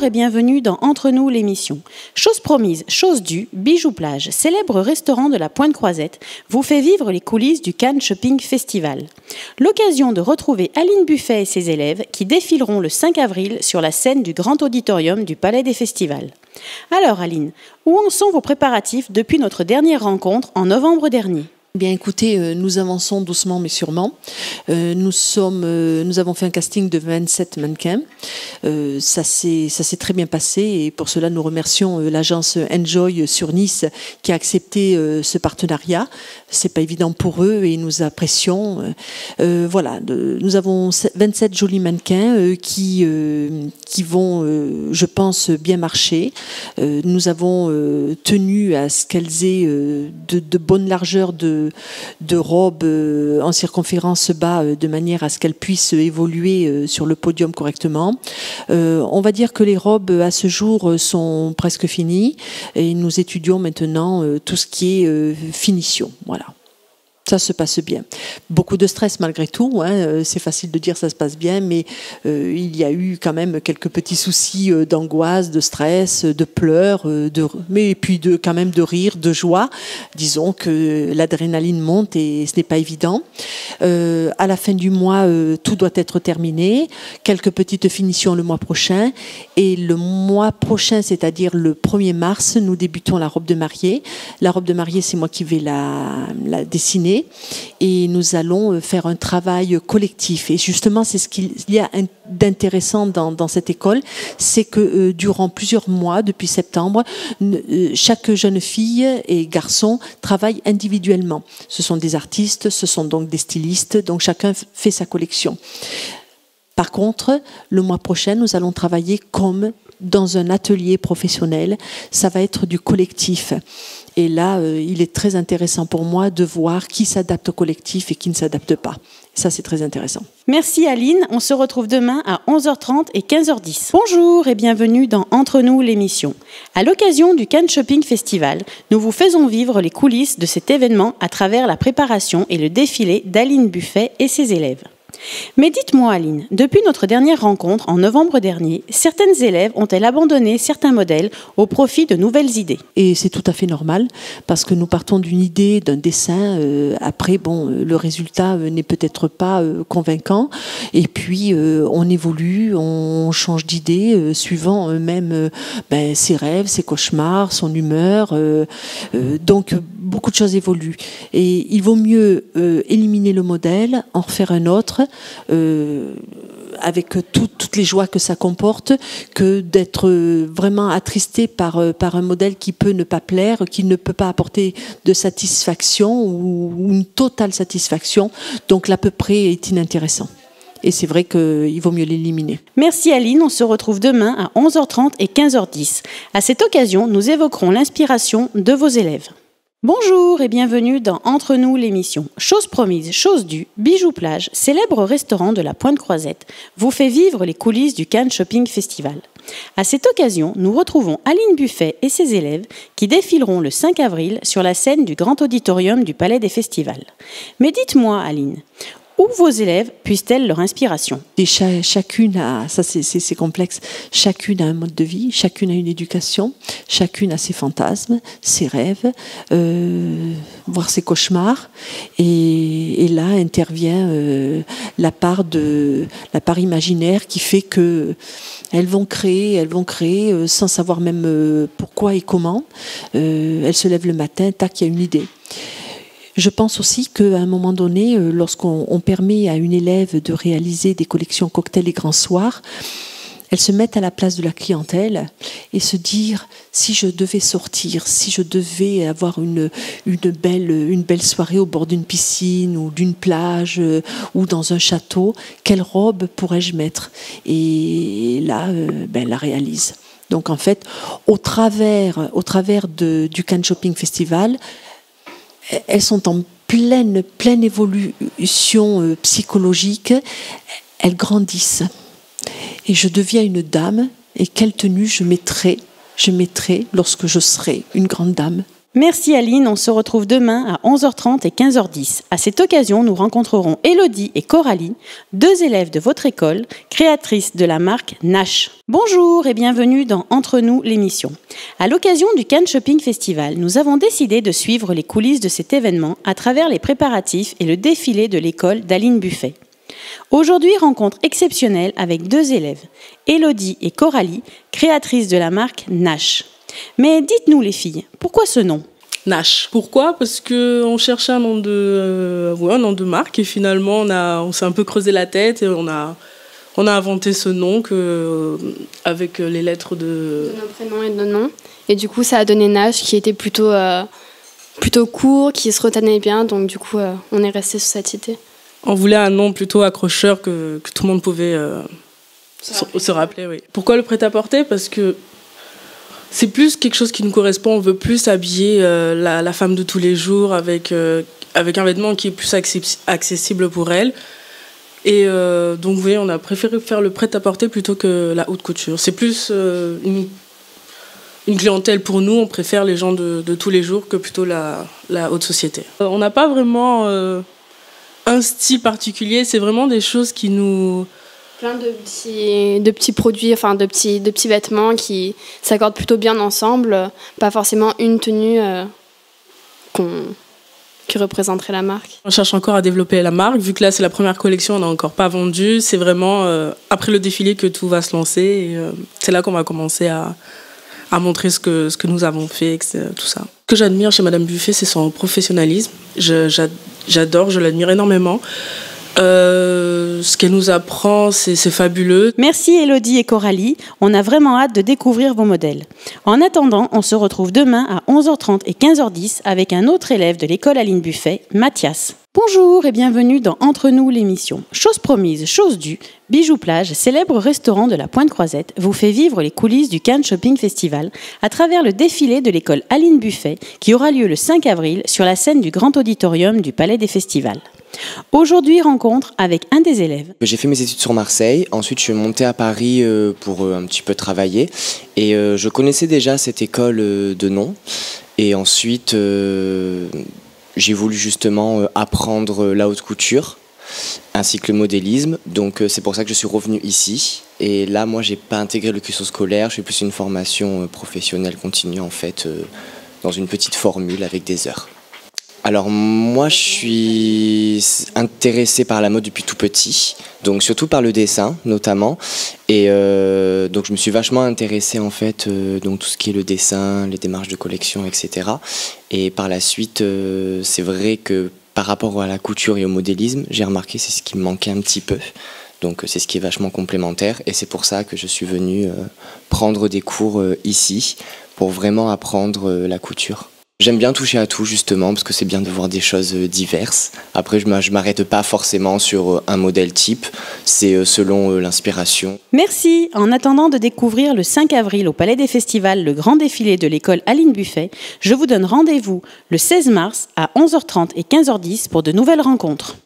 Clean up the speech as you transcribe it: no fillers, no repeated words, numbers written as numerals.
et bienvenue dans Entre nous l'émission. Chose promise, chose due, Bijou Plage, célèbre restaurant de la Pointe-Croisette, vous fait vivre les coulisses du Cannes Shopping Festival. L'occasion de retrouver Aline Buffet et ses élèves qui défileront le 5 avril sur la scène du grand auditorium du Palais des Festivals. Alors Aline, où en sont vos préparatifs depuis notre dernière rencontre en novembre dernier ? Bien écoutez, nous avançons doucement mais sûrement. Nous avons fait un casting de 27 mannequins. Ça s'est très bien passé et pour cela nous remercions l'agence Enjoy sur Nice qui a accepté ce partenariat. C'est pas évident pour eux et nous apprécions. Voilà, nous avons 27 jolis mannequins qui vont, je pense, bien marcher. Nous avons tenu à ce qu'elles aient de bonnes largeurs de robes en circonférence bas de manière à ce qu'elles puissent évoluer sur le podium correctement. On va dire que les robes à ce jour sont presque finies et nous étudions maintenant tout ce qui est finition. Voilà. Ça se passe bien. Beaucoup de stress malgré tout, hein. C'est facile de dire ça se passe bien, mais il y a eu quand même quelques petits soucis d'angoisse, de stress, de pleurs, mais puis quand même de rire, de joie. Disons que l'adrénaline monte et ce n'est pas évident. À la fin du mois, tout doit être terminé. Quelques petites finitions le mois prochain. Et le mois prochain, c'est-à-dire le 1er mars, nous débutons la robe de mariée. La robe de mariée, c'est moi qui vais la dessiner. Et nous allons faire un travail collectif. Et justement, c'est ce qu'il y a d'intéressant dans cette école, c'est que durant plusieurs mois, depuis septembre, chaque jeune fille et garçon travaille individuellement. Ce sont des artistes, ce sont donc des stylistes, donc chacun fait sa collection. Par contre, le mois prochain, nous allons travailler comme dans un atelier professionnel. Ça va être du collectif. Et là, il est très intéressant pour moi de voir qui s'adapte au collectif et qui ne s'adapte pas. Ça, c'est très intéressant. Merci Aline, on se retrouve demain à 11h30 et 15h10. Bonjour et bienvenue dans Entre nous l'émission. À l'occasion du Cannes Shopping Festival, nous vous faisons vivre les coulisses de cet événement à travers la préparation et le défilé d'Aline Buffet et ses élèves. Mais dites-moi Aline, depuis notre dernière rencontre en novembre dernier, certaines élèves ont-elles abandonné certains modèles au profit de nouvelles idées ? Et c'est tout à fait normal parce que nous partons d'une idée, d'un dessin. Après, le résultat n'est peut-être pas convaincant. Et puis, on évolue, on change d'idée suivant même ses rêves, ses cauchemars, son humeur. Donc, beaucoup de choses évoluent. Et il vaut mieux éliminer le modèle, en refaire un autre, avec toutes les joies que ça comporte, que d'être vraiment attristé par un modèle qui peut ne pas plaire, qui ne peut pas apporter de satisfaction ou une totale satisfaction. Donc l'à peu près est inintéressant. Et c'est vrai qu'il vaut mieux l'éliminer. Merci Aline, on se retrouve demain à 11h30 et 15h10. À cette occasion, nous évoquerons l'inspiration de vos élèves. Bonjour et bienvenue dans Entre nous l'émission. Chose promise, chose due, Bijou Plage, célèbre restaurant de la Pointe-Croisette, vous fait vivre les coulisses du Cannes Shopping Festival. À cette occasion, nous retrouvons Aline Buffet et ses élèves qui défileront le 5 avril sur la scène du grand auditorium du Palais des Festivals. Mais dites-moi Aline, où vos élèves puissent-elles leur inspiration ? Et chacune a, ça c'est complexe, chacune a un mode de vie, chacune a une éducation, chacune a ses fantasmes, ses rêves, voire ses cauchemars. Et là intervient la part imaginaire qui fait que elles vont créer sans savoir même pourquoi et comment. Elles se lèvent le matin, tac, il y a une idée. Je pense aussi qu'à un moment donné, lorsqu'on permet à une élève de réaliser des collections cocktails et grands soirs, elle se met à la place de la clientèle et se dire si je devais sortir, si je devais avoir une belle soirée au bord d'une piscine ou d'une plage ou dans un château, quelle robe pourrais-je mettre ? Et là, elle la réalise. Donc en fait, au travers du Cannes Shopping Festival, elles sont en pleine évolution psychologique, elles grandissent. Et je deviens une dame, et quelle tenue je mettrai lorsque je serai une grande dame. Merci Aline, on se retrouve demain à 11h30 et 15h10. À cette occasion, nous rencontrerons Elodie et Coralie, 2 élèves de votre école, créatrices de la marque Nash. Bonjour et bienvenue dans Entre nous l'émission. À l'occasion du Cannes Shopping Festival, nous avons décidé de suivre les coulisses de cet événement à travers les préparatifs et le défilé de l'école d'Aline Buffet. Aujourd'hui, rencontre exceptionnelle avec 2 élèves, Elodie et Coralie, créatrices de la marque Nash. Mais dites-nous les filles, pourquoi ce nom ? Nash. Pourquoi ? Parce qu'on cherchait un nom de marque et finalement on s'est un peu creusé la tête et on a inventé ce nom avec les lettres de nos prénoms et de nos noms. Et du coup, ça a donné Nash qui était plutôt court, qui se retenait bien. Donc du coup, on est resté sur cette idée. On voulait un nom plutôt accrocheur que tout le monde pouvait se rappeler. Oui. Pourquoi le prêt-à-porter ? Parce que c'est plus quelque chose qui nous correspond. On veut plus habiller la femme de tous les jours avec un vêtement qui est plus accessible pour elle. Et donc, oui, on a préféré faire le prêt-à-porter plutôt que la haute couture. C'est plus une clientèle pour nous. On préfère les gens de tous les jours que plutôt la haute société. On n'a pas vraiment un style particulier. C'est vraiment des choses qui nous... Plein de petits produits, enfin de petits vêtements qui s'accordent plutôt bien ensemble, pas forcément une tenue qui représenterait la marque. On cherche encore à développer la marque, vu que là c'est la première collection, on n'a encore pas vendu. C'est vraiment après le défilé que tout va se lancer. Et, c'est là qu'on va commencer à montrer ce que nous avons fait, tout ça. Ce que j'admire chez Madame Buffet, c'est son professionnalisme. J'adore, je l'admire énormément. Ce qu'elle nous apprend, c'est fabuleux. Merci Elodie et Coralie, on a vraiment hâte de découvrir vos modèles. En attendant, on se retrouve demain à 11h30 et 15h10 avec un autre élève de l'école Aline Buffet, Mathias. Bonjour et bienvenue dans Entre nous l'émission. Chose promise, chose due, Bijou Plage, célèbre restaurant de la Pointe-Croisette, vous fait vivre les coulisses du Cannes Shopping Festival à travers le défilé de l'école Aline Buffet qui aura lieu le 5 avril sur la scène du Grand Auditorium du Palais des Festivals. Aujourd'hui, rencontre avec un des élèves. J'ai fait mes études sur Marseille, ensuite je suis monté à Paris pour un petit peu travailler et je connaissais déjà cette école de nom et ensuite j'ai voulu justement apprendre la haute couture ainsi que le modélisme, donc c'est pour ça que je suis revenu ici et là moi j'ai pas intégré le cursus scolaire, je fais plus une formation professionnelle continue en fait dans une petite formule avec des heures. Alors moi je suis intéressé par la mode depuis tout petit, donc surtout par le dessin notamment, et donc je me suis vachement intéressé en fait donc tout ce qui est le dessin, les démarches de collection, etc. Et par la suite c'est vrai que par rapport à la couture et au modélisme, j'ai remarqué c'est ce qui me manquait un petit peu, donc c'est ce qui est vachement complémentaire et c'est pour ça que je suis venu prendre des cours ici pour vraiment apprendre la couture. J'aime bien toucher à tout justement parce que c'est bien de voir des choses diverses. Après je m'arrête pas forcément sur un modèle type, c'est selon l'inspiration. Merci. En attendant de découvrir le 5 avril au Palais des Festivals le grand défilé de l'école Aline Buffet, je vous donne rendez-vous le 16 mars à 11h30 et 15h10 pour de nouvelles rencontres.